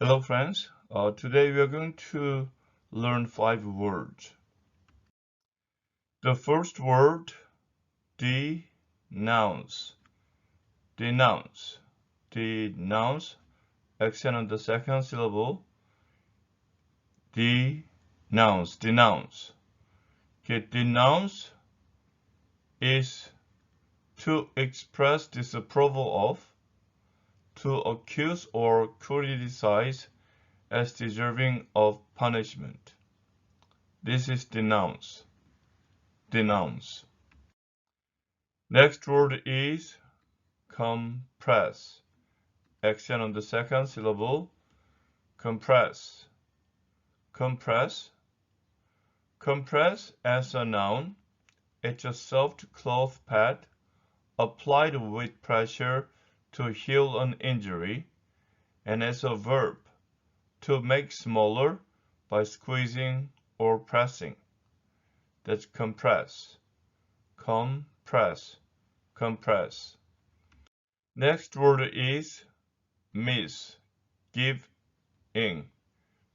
Hello friends, today we are going to learn 5 words. The first word, denounce, denounce, denounce, accent on the second syllable, denounce, denounce. Okay, denounce is to express disapproval of, to accuse or criticize as deserving of punishment. This is denounce. Denounce. Next word is compress. Accent on the second syllable. Compress. Compress. Compress as a noun. It's a soft cloth pad applied with pressure to heal an injury, and as a verb, to make smaller by squeezing or pressing. That's compress. Compress. Compress. Next word is misgiving.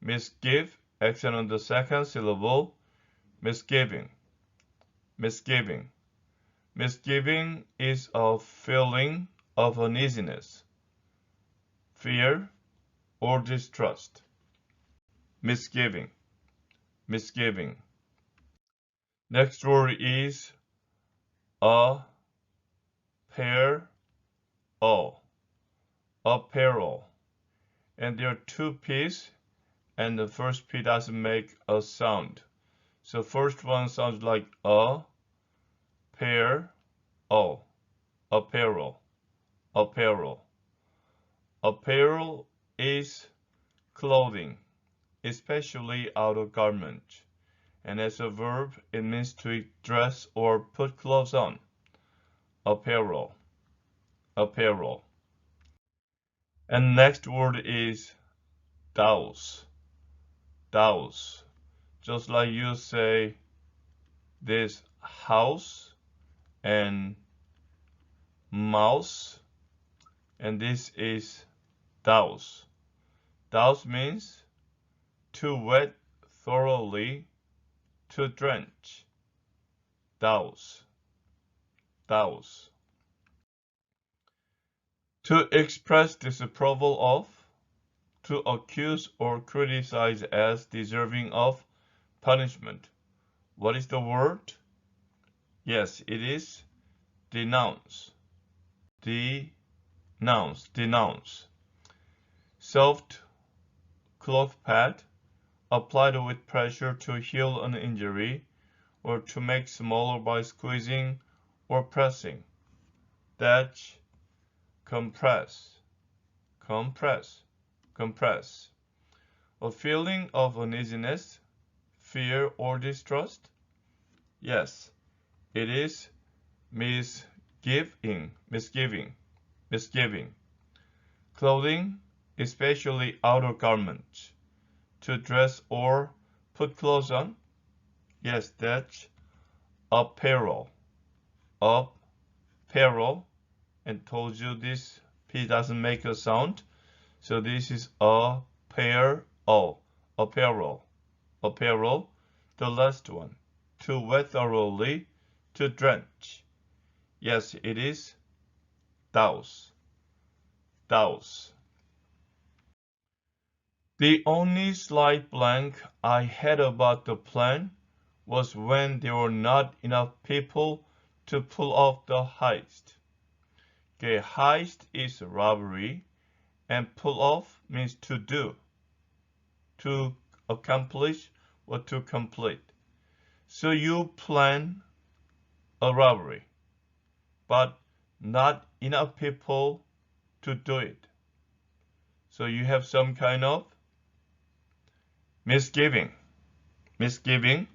Misgive, accent on the second syllable. Misgiving. Misgiving. Misgiving is a feeling of uneasiness, fear, or distrust. Misgiving. Misgiving. Next word is apparel. Apparel. And there are two P's, and the first P doesn't make a sound. So first one sounds like pair, apparel, apparel. Apparel is clothing, especially outer garment. And as a verb, it means to dress or put clothes on. Apparel, apparel. And next word is douse, douse. Just like you say this house and mouse, and this is douse. Douse means to wet thoroughly, to drench. Douse. Douse. To express disapproval of, to accuse or criticize as deserving of punishment. What is the word? Yes, it is denounce. Denounce. Denounce. Soft cloth pad applied with pressure to heal an injury or to make smaller by squeezing or pressing. That's compress. Compress. Compress. A feeling of uneasiness, fear, or distrust? Yes, it is misgiving. Misgiving. Misgiving. Clothing, especially outer garments. To dress or put clothes on? Yes, that's apparel. Apparel. And told you this P doesn't make a sound. So this is apparel. Apparel. Apparel. The last one. To wet thoroughly. To drench. Yes, it is douse. Douse. The only slight blank I had about the plan was when there were not enough people to pull off the heist. Okay, heist is robbery, and pull off means to do, to accomplish, or to complete. So you plan a robbery, but not enough people to do it. So you have some kind of misgiving. Misgiving.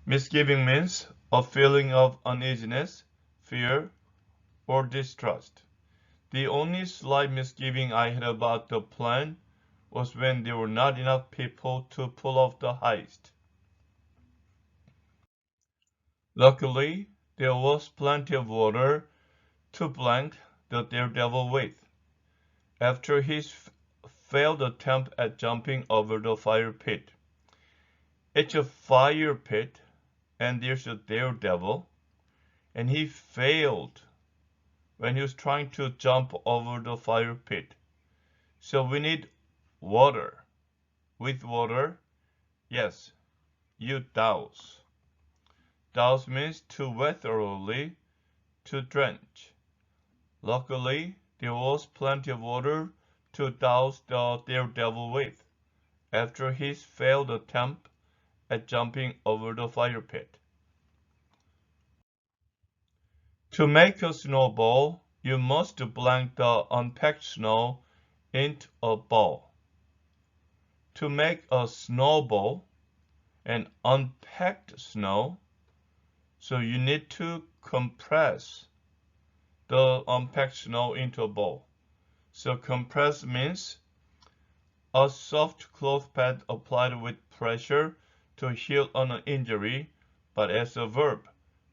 Misgiving means a feeling of uneasiness, fear, or distrust. The only slight misgiving I had about the plan was when there were not enough people to pull off the heist. Luckily, there was plenty of water to blank the daredevil with. After his failed attempt at jumping over the fire pit. It's a fire pit, and there's a daredevil, and he failed when he was trying to jump over the fire pit. So we need water. With water, yes, you douse. Douse means to wet thoroughly, to drench. Luckily, there was plenty of water to douse the daredevil with after his failed attempt at jumping over the fire pit. To make a snowball, you must blank the unpacked snow into a ball. To make a snowball, an unpacked snow, so you need to compress the unpacked snow into a ball. So compress means a soft cloth pad applied with pressure to heal an injury, but as a verb,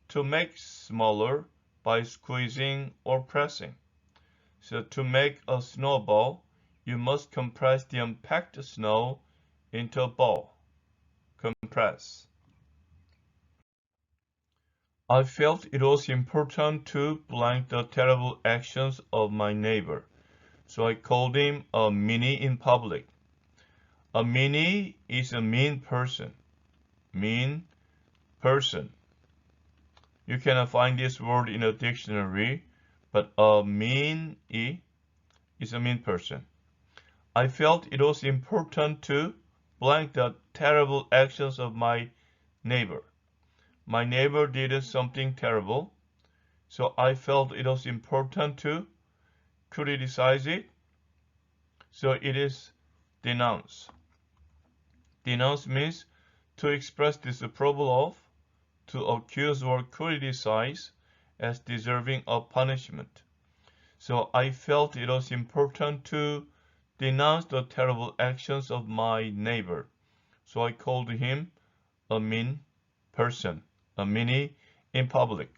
to make smaller by squeezing or pressing. So to make a snowball, you must compress the unpacked snow into a ball. Compress. I felt it was important to blank the terrible actions of my neighbor, so I called him a meanie in public. A meanie is a mean person. Mean person. You cannot find this word in a dictionary, but a meanie is a mean person. I felt it was important to blank the terrible actions of my neighbor. My neighbor did something terrible, so I felt it was important to criticize it. So it is denounce. Denounce means to express disapproval of, to accuse or criticize as deserving of punishment. So I felt it was important to denounce the terrible actions of my neighbor. So I called him a mean person, a meanie in public.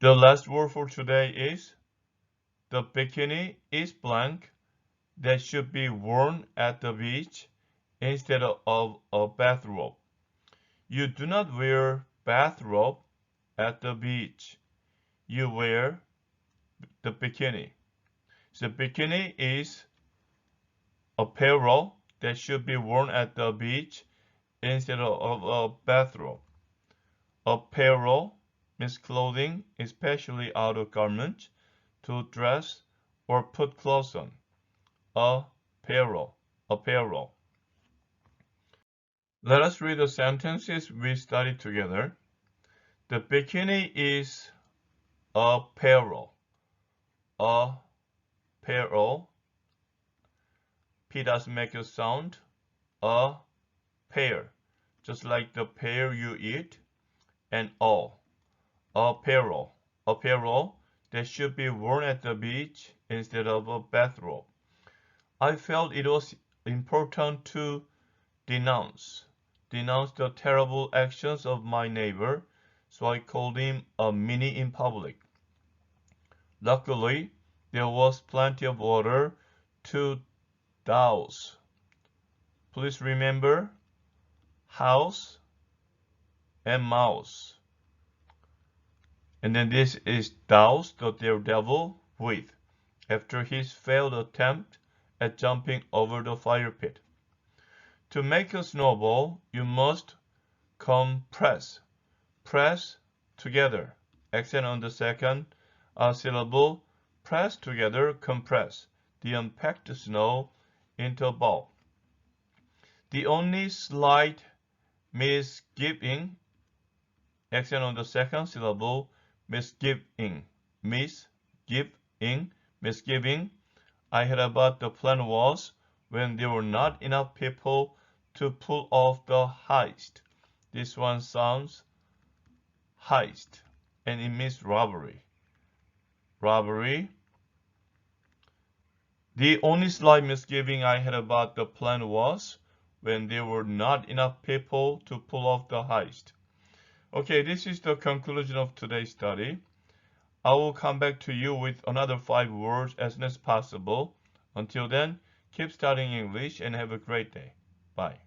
The last word for today is the bikini is blank that should be worn at the beach instead of a bathrobe. You do not wear bathrobe at the beach. You wear the bikini. So bikini is apparel that should be worn at the beach instead of a bathrobe. Apparel means clothing, especially outer garments, to dress or put clothes on. Apparel. Apparel. Let us read the sentences we studied together. The bikini is apparel. Apparel. P doesn't make a sound. A pear. Just like the pear you eat. And all. Apparel. Apparel that should be worn at the beach instead of a bathrobe. I felt it was important to denounce the terrible actions of my neighbor, so I called him a meanie in public. Luckily, there was plenty of water to douse. Please remember house and mouse. And then this is douse the daredevil with, after his failed attempt at jumping over the fire pit. To make a snowball, you must compress. Press together. Accent on the second syllable. Press together, compress the unpacked snow into a ball. The only slight misgiving, accent on the second syllable, misgiving, misgiving I had about the plan was when there were not enough people to pull off the heist. This one sounds heist, and it means robbery. Robbery. The only slight misgiving I had about the plan was when there were not enough people to pull off the heist. Okay, this is the conclusion of today's study. I will come back to you with another 5 words as soon as possible. Until then, keep studying English and have a great day. Bye.